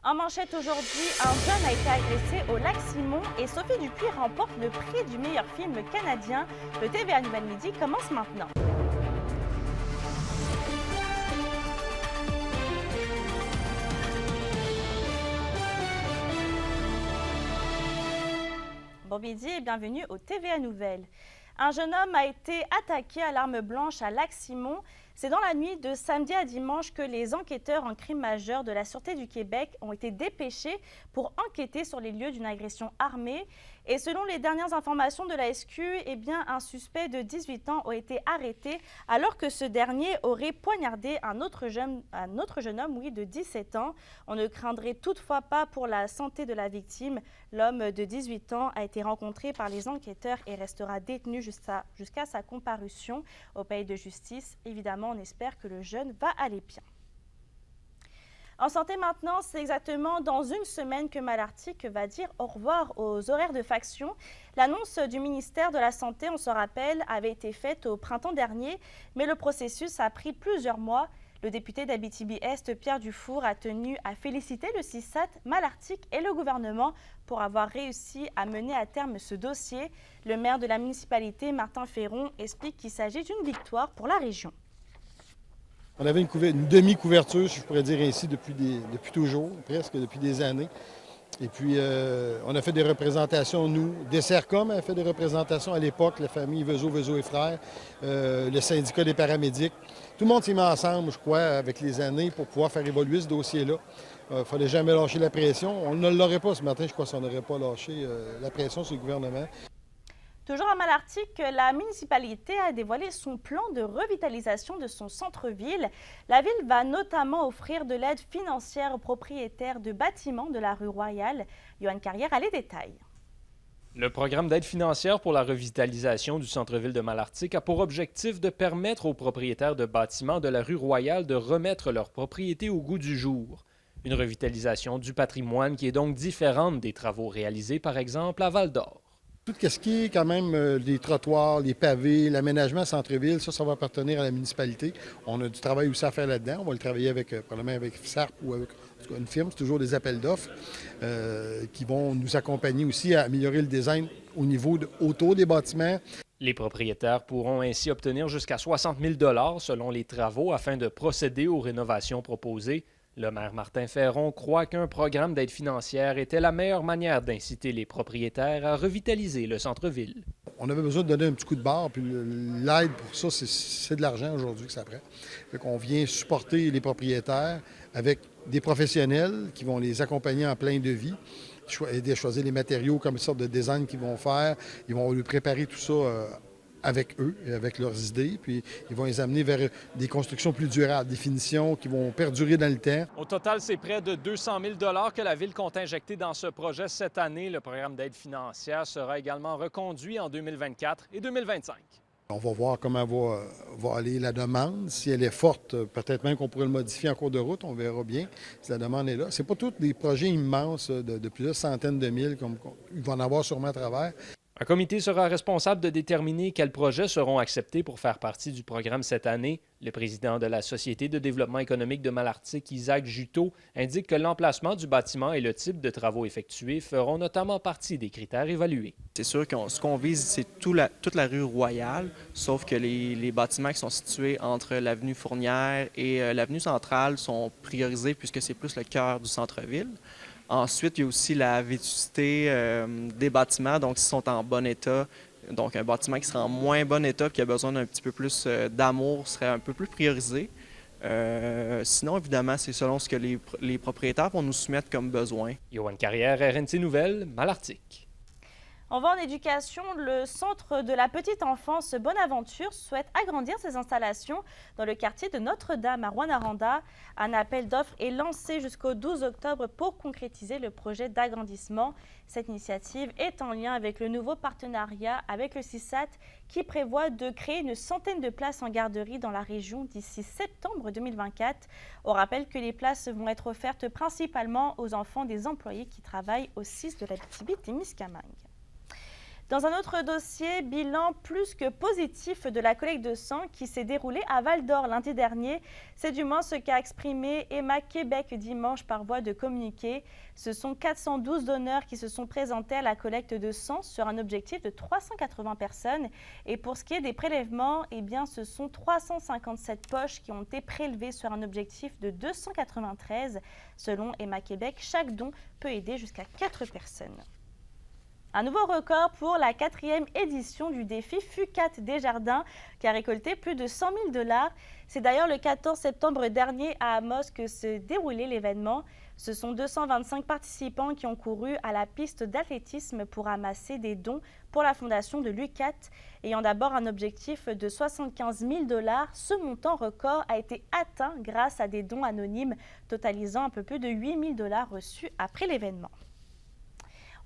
En manchette aujourd'hui, un jeune a été agressé au Lac-Simon et Sophie Dupuis remporte le prix du meilleur film canadien. Le TVA Nouvelle Midi commence maintenant. Bon midi et bienvenue au TVA Nouvelles. Un jeune homme a été attaqué à l'arme blanche à Lac-Simon. C'est dans la nuit de samedi à dimanche que les enquêteurs en crime majeur de la Sûreté du Québec ont été dépêchés pour enquêter sur les lieux d'une agression armée. Et selon les dernières informations de la SQ, un suspect de 18 ans a été arrêté alors que ce dernier aurait poignardé un autre jeune homme de 17 ans. On ne craindrait toutefois pas pour la santé de la victime. L'homme de 18 ans a été rencontré par les enquêteurs et restera détenu jusqu'à sa comparution au palais de justice. Évidemment, on espère que le jeune va aller bien. En santé maintenant, c'est exactement dans une semaine que Malartic va dire au revoir aux horaires de faction. L'annonce du ministère de la Santé, on se rappelle, avait été faite au printemps dernier, mais le processus a pris plusieurs mois. Le député d'Abitibi-Est, Pierre Dufour, a tenu à féliciter le CISAT, Malartic et le gouvernement pour avoir réussi à mener à terme ce dossier. Le maire de la municipalité, Martin Ferron, explique qu'il s'agit d'une victoire pour la région. On avait une demi-couverture, si je pourrais dire ainsi, depuis toujours, presque depuis des années. Et puis, on a fait des représentations, nous. Dessercom a fait des représentations à l'époque, la famille Vezeau et frères, le syndicat des paramédics. Tout le monde s'est mis ensemble, je crois, avec les années pour pouvoir faire évoluer ce dossier-là. Il ne fallait jamais lâcher la pression. On ne l'aurait pas ce matin, je crois, si on n'aurait pas lâché la pression sur le gouvernement. Toujours à Malartic, la municipalité a dévoilé son plan de revitalisation de son centre-ville. La ville va notamment offrir de l'aide financière aux propriétaires de bâtiments de la rue Royale. Yoann Carrière a les détails. Le programme d'aide financière pour la revitalisation du centre-ville de Malartic a pour objectif de permettre aux propriétaires de bâtiments de la rue Royale de remettre leur propriété au goût du jour. Une revitalisation du patrimoine qui est donc différente des travaux réalisés, par exemple, à Val-d'Or. Tout ce qui est quand même les trottoirs, les pavés, l'aménagement centre-ville, ça va appartenir à la municipalité. On a du travail aussi à faire là-dedans. On va le travailler probablement avec SARP ou avec une firme. C'est toujours des appels d'offres qui vont nous accompagner aussi à améliorer le design au niveau autour des bâtiments. Les propriétaires pourront ainsi obtenir jusqu'à 60 000 $ selon les travaux afin de procéder aux rénovations proposées. Le maire Martin Ferron croit qu'un programme d'aide financière était la meilleure manière d'inciter les propriétaires à revitaliser le centre-ville. On avait besoin de donner un petit coup de barre, puis l'aide pour ça, c'est de l'argent aujourd'hui que ça prend. Fait qu'on vient supporter les propriétaires avec des professionnels qui vont les accompagner en plein de vie, aider à choisir les matériaux comme sorte de design qu'ils vont faire. Ils vont lui préparer tout ça avec eux et avec leurs idées, puis ils vont les amener vers des constructions plus durables, des finitions qui vont perdurer dans le temps. Au total, c'est près de 200 000 $ que la Ville compte injecter dans ce projet cette année. Le programme d'aide financière sera également reconduit en 2024 et 2025. On va voir comment va aller la demande. Si elle est forte, peut-être même qu'on pourrait le modifier en cours de route. On verra bien si la demande est là. Ce n'est pas tous des projets immenses de plusieurs centaines de mille, comme il va en avoir sûrement à travers. Un comité sera responsable de déterminer quels projets seront acceptés pour faire partie du programme cette année. Le président de la Société de développement économique de Malartic, Isaac Juteau, indique que l'emplacement du bâtiment et le type de travaux effectués feront notamment partie des critères évalués. C'est sûr que ce qu'on vise, c'est toute la rue Royale, sauf que les bâtiments qui sont situés entre l'avenue Fournière et l'avenue Centrale sont priorisés puisque c'est plus le cœur du centre-ville. Ensuite, il y a aussi la vétusté des bâtiments, donc s'ils sont en bon état. Donc, un bâtiment qui sera en moins bon état et qui a besoin d'un petit peu plus d'amour serait un peu plus priorisé. Sinon, évidemment, c'est selon ce que les propriétaires vont nous soumettre comme besoin. Yoann Carrière, RNC Nouvelles, Malartic. On va en éducation. Le centre de la petite enfance Bonaventure souhaite agrandir ses installations dans le quartier de Notre-Dame à Rouyn-Noranda. Un appel d'offres est lancé jusqu'au 12 octobre pour concrétiser le projet d'agrandissement. Cette initiative est en lien avec le nouveau partenariat avec le CISAT qui prévoit de créer une centaine de places en garderie dans la région d'ici septembre 2024. On rappelle que les places vont être offertes principalement aux enfants des employés qui travaillent au CIS de l'Abitibi-Témiscamingue. Dans un autre dossier, bilan plus que positif de la collecte de sang qui s'est déroulée à Val-d'Or lundi dernier. C'est du moins ce qu'a exprimé Emma Québec dimanche par voie de communiqué. Ce sont 412 donneurs qui se sont présentés à la collecte de sang sur un objectif de 380 personnes. Et pour ce qui est des prélèvements, eh bien, ce sont 357 poches qui ont été prélevées sur un objectif de 293. Selon Emma Québec, chaque don peut aider jusqu'à 4 personnes. Un nouveau record pour la 4e édition du défi FUCAT Desjardins qui a récolté plus de 100 000 $. C'est d'ailleurs le 14 septembre dernier à Amos que se déroulait l'événement. Ce sont 225 participants qui ont couru à la piste d'athlétisme pour amasser des dons pour la fondation de l'UQAT. Ayant d'abord un objectif de 75 000 $, ce montant record a été atteint grâce à des dons anonymes totalisant un peu plus de 8 000 $ reçus après l'événement.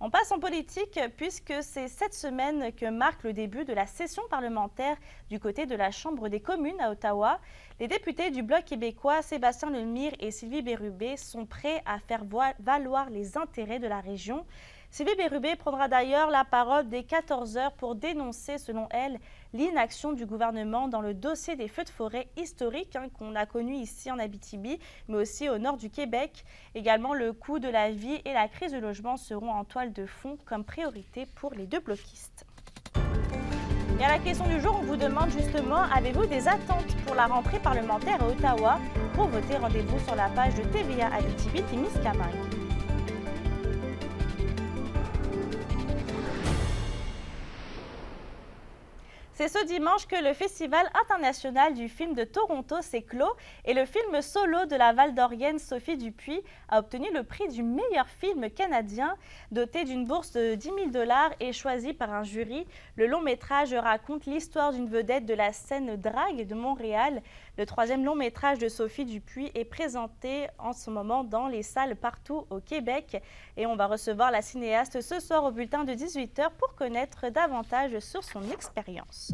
On passe en politique puisque c'est cette semaine que marque le début de la session parlementaire du côté de la Chambre des communes à Ottawa. Les députés du Bloc québécois, Sébastien Lemire et Sylvie Bérubé, sont prêts à faire valoir les intérêts de la région. Sylvie Bérubé prendra d'ailleurs la parole dès 14 h pour dénoncer, selon elle, l'inaction du gouvernement dans le dossier des feux de forêt historiques qu'on a connu ici en Abitibi, mais aussi au nord du Québec. Également, le coût de la vie et la crise du logement seront en toile de fond comme priorité pour les deux bloquistes. Et à la question du jour, on vous demande justement, avez-vous des attentes pour la rentrée parlementaire à Ottawa? Pour voter, rendez-vous sur la page de TVA Abitibi-Témiscamingue. C'est ce dimanche que le Festival international du film de Toronto s'est clos et le film solo de la Val-d'Orienne Sophie Dupuis a obtenu le prix du meilleur film canadien. Doté d'une bourse de 10 000 $ et choisi par un jury, le long métrage raconte l'histoire d'une vedette de la scène drague de Montréal. Le 3e long métrage de Sophie Dupuis est présenté en ce moment dans les salles partout au Québec. Et on va recevoir la cinéaste ce soir au bulletin de 18 h pour connaître davantage sur son expérience.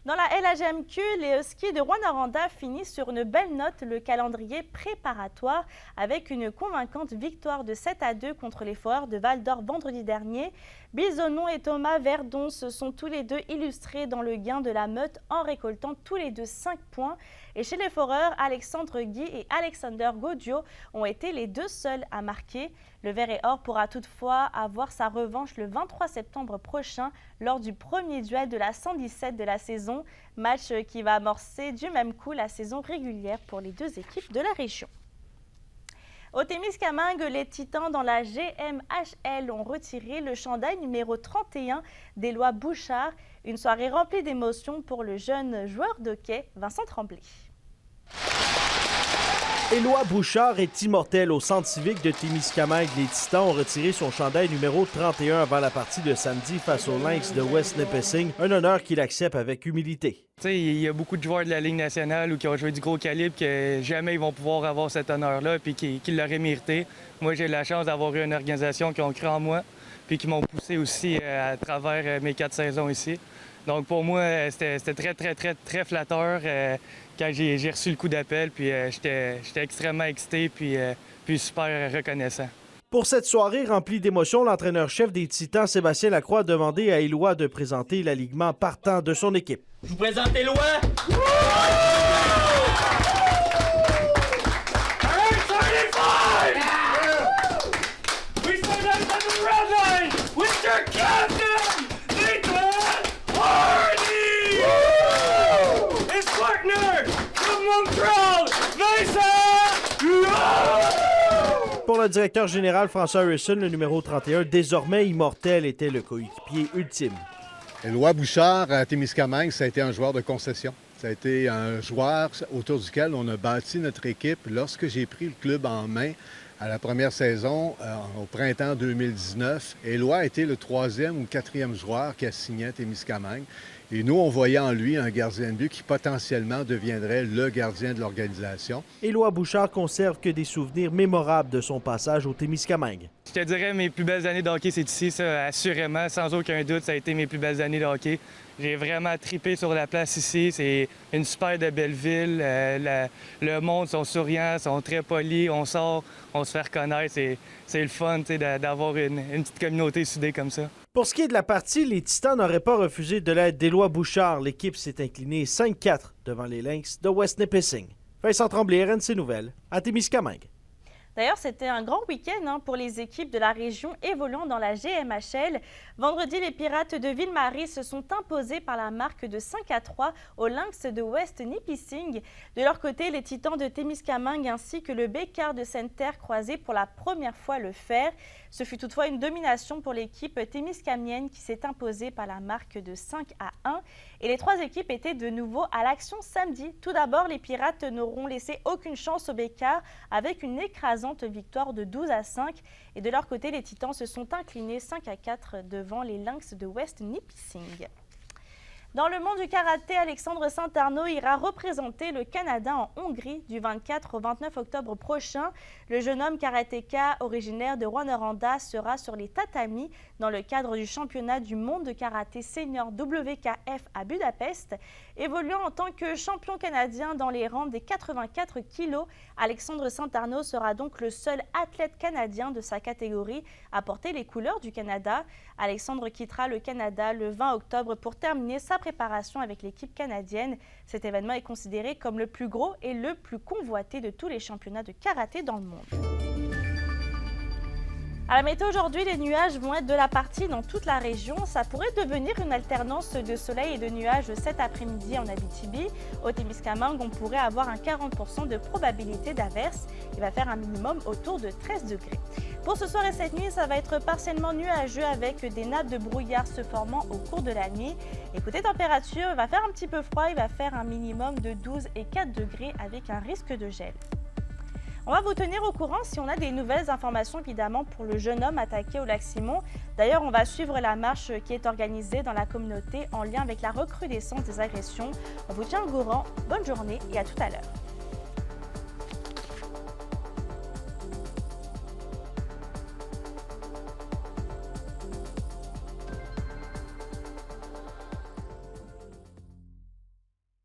Dans la LHMQ, les Huskies de Rouyn-Noranda finissent sur une belle note le calendrier préparatoire avec une convaincante victoire de 7-2 contre les Foreurs de Val-d'Or vendredi dernier. Bisonon et Thomas Verdon se sont tous les deux illustrés dans le gain de la meute en récoltant tous les deux 5 points. Et chez les Foreurs, Alexandre Guy et Alexander Godio ont été les deux seuls à marquer. Le Vert et Or pourra toutefois avoir sa revanche le 23 septembre prochain lors du premier duel de la 117 de la saison, match qui va amorcer du même coup la saison régulière pour les deux équipes de la région. Au Témiscamingue, les Titans dans la GMHL ont retiré le chandail numéro 31 d'Éloi Bouchard. Une soirée remplie d'émotions pour le jeune joueur d'hockey Vincent Tremblay. Éloi Bouchard est immortel au centre civique de Témiscamingue. Les Titans ont retiré son chandail numéro 31 avant la partie de samedi face aux Lynx de West Nipissing, un honneur qu'il accepte avec humilité. Il y a beaucoup de joueurs de la Ligue nationale ou qui ont joué du gros calibre que jamais ils vont pouvoir avoir cet honneur-là et qui l'auraient mérité. Moi, j'ai la chance d'avoir eu une organisation qui ont cru en moi puis qui m'ont poussé aussi à travers mes 4 saisons ici. Donc pour moi, c'était très flatteur quand j'ai reçu le coup d'appel. Puis j'étais extrêmement excité puis super reconnaissant. Pour cette soirée remplie d'émotions, l'entraîneur-chef des Titans, Sébastien Lacroix, a demandé à Éloi de présenter l'alignement partant de son équipe. Je vous présente Éloi! Pour le directeur général François Harrison, le numéro 31, désormais immortel, était le coéquipier ultime. Éloi Bouchard à Témiscamingue, ça a été un joueur de concession. Ça a été un joueur autour duquel on a bâti notre équipe. Lorsque j'ai pris le club en main à la première saison, au printemps 2019, Éloi a été le 3e ou 4e joueur qui a signé à Témiscamingue. Et nous, on voyait en lui un gardien de but qui potentiellement deviendrait le gardien de l'organisation. Éloi Bouchard conserve que des souvenirs mémorables de son passage au Témiscamingue. Je te dirais, mes plus belles années de hockey, c'est ici, ça, assurément, sans aucun doute, ça a été mes plus belles années de hockey. J'ai vraiment trippé sur la place ici. C'est une super de belle ville. Le monde sont souriants, sont très polis. On sort, on se fait reconnaître. C'est le fun d'avoir une petite communauté soudée comme ça. Pour ce qui est de la partie, les Titans n'auraient pas refusé de l'aide d'Éloi Bouchard. L'équipe s'est inclinée 5-4 devant les Lynx de West Nipissing. Vincent Tremblay, RNC Nouvelles, à Témiscamingue. D'ailleurs, c'était un grand week-end pour les équipes de la région évoluant dans la GMHL. Vendredi, les Pirates de Ville-Marie se sont imposés par la marque de 5-3 aux Lynx de West Nipissing. De leur côté, les Titans de Témiscamingue ainsi que le Bécard de Sainte-Terre croisaient pour la première fois le fer. Ce fut toutefois une domination pour l'équipe témiscamienne qui s'est imposée par la marque de 5-1. Et les trois équipes étaient de nouveau à l'action samedi. Tout d'abord, les Pirates n'auront laissé aucune chance au Bécard avec une écrasante victoire de 12-5. Et de leur côté, les Titans se sont inclinés 5-4 devant les Lynx de West Nipissing. Dans le monde du karaté, Alexandre Saint-Arnaud ira représenter le Canada en Hongrie du 24 au 29 octobre prochain. Le jeune homme karatéka originaire de Rwanda sera sur les tatamis dans le cadre du championnat du monde de karaté senior WKF à Budapest. Évoluant en tant que champion canadien dans les rangs des 84 kilos, Alexandre Saint-Arnaud sera donc le seul athlète canadien de sa catégorie à porter les couleurs du Canada. Alexandre quittera le Canada le 20 octobre pour terminer sa préparation avec l'équipe canadienne. Cet événement est considéré comme le plus gros et le plus convoité de tous les championnats de karaté dans le monde. À la météo aujourd'hui, les nuages vont être de la partie dans toute la région. Ça pourrait devenir une alternance de soleil et de nuages cet après-midi en Abitibi. Au Témiscamingue, on pourrait avoir un 40% de probabilité d'averse. Il va faire un minimum autour de 13 degrés. Pour ce soir et cette nuit, ça va être partiellement nuageux avec des nappes de brouillard se formant au cours de la nuit. Et côté température, il va faire un petit peu froid. Il va faire un minimum de 12 et 4 degrés avec un risque de gel. On va vous tenir au courant si on a des nouvelles informations, évidemment, pour le jeune homme attaqué au lac Simon. D'ailleurs, on va suivre la marche qui est organisée dans la communauté en lien avec la recrudescence des agressions. On vous tient au courant. Bonne journée et à tout à l'heure.